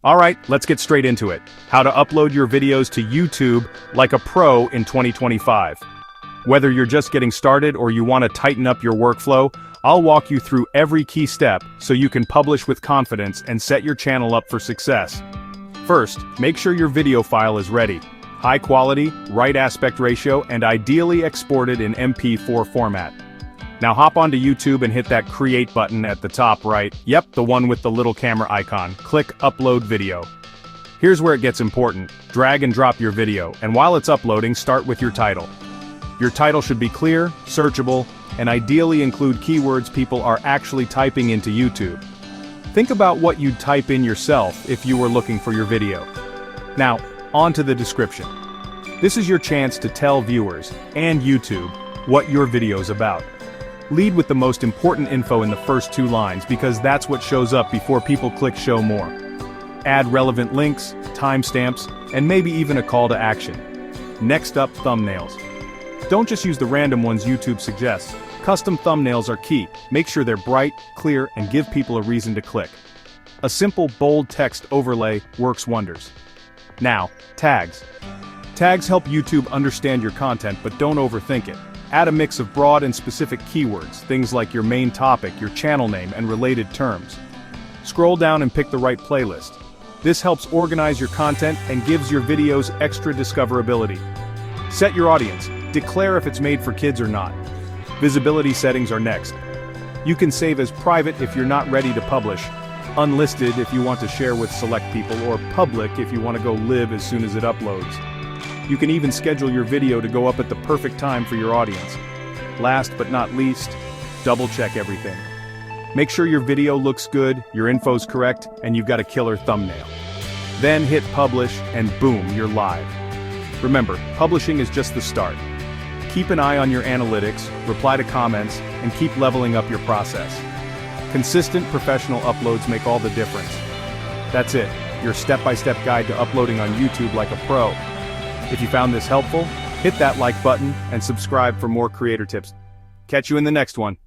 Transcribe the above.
Alright, let's get straight into it. How to upload your videos to YouTube like a pro in 2025. Whether you're just getting started or you want to tighten up your workflow, I'll walk you through every key step so you can publish with confidence and set your channel up for success. First, make sure your video file is ready. High quality, right aspect ratio, and ideally exported in MP4 format. Now hop onto YouTube and hit that create button at the top right. Yep, the one with the little camera icon. Click upload video. Here's where it gets important. Drag and drop your video, and while it's uploading, start with your title. Your title should be clear, searchable, and ideally include keywords people are actually typing into YouTube. Think about what you'd type in yourself if you were looking for your video. Now, on to the description. This is your chance to tell viewers, and YouTube, what your video's about. Lead with the most important info in the first 2 lines because that's what shows up before people click show more. Add relevant links, timestamps, and maybe even a call to action. Next up, thumbnails. Don't just use the random ones YouTube suggests. Custom thumbnails are key. Make sure they're bright, clear, and give people a reason to click. A simple bold text overlay works wonders. Now, tags. Tags help YouTube understand your content, but don't overthink it. Add a mix of broad and specific keywords, things like your main topic, your channel name, and related terms. Scroll down and pick the right playlist. This helps organize your content and gives your videos extra discoverability. Set your audience. Declare if it's made for kids or not. Visibility settings are next. You can save as private if you're not ready to publish, unlisted if you want to share with select people, or public if you want to go live as soon as it uploads. You can even schedule your video to go up at the perfect time for your audience. Last but not least, double check everything. Make sure your video looks good, your info's correct, and you've got a killer thumbnail. Then hit publish and boom, you're live. Remember, publishing is just the start. Keep an eye on your analytics, reply to comments, and keep leveling up your process. Consistent professional uploads make all the difference. That's it, your step-by-step guide to uploading on YouTube like a pro. If you found this helpful, hit that like button and subscribe for more creator tips. Catch you in the next one.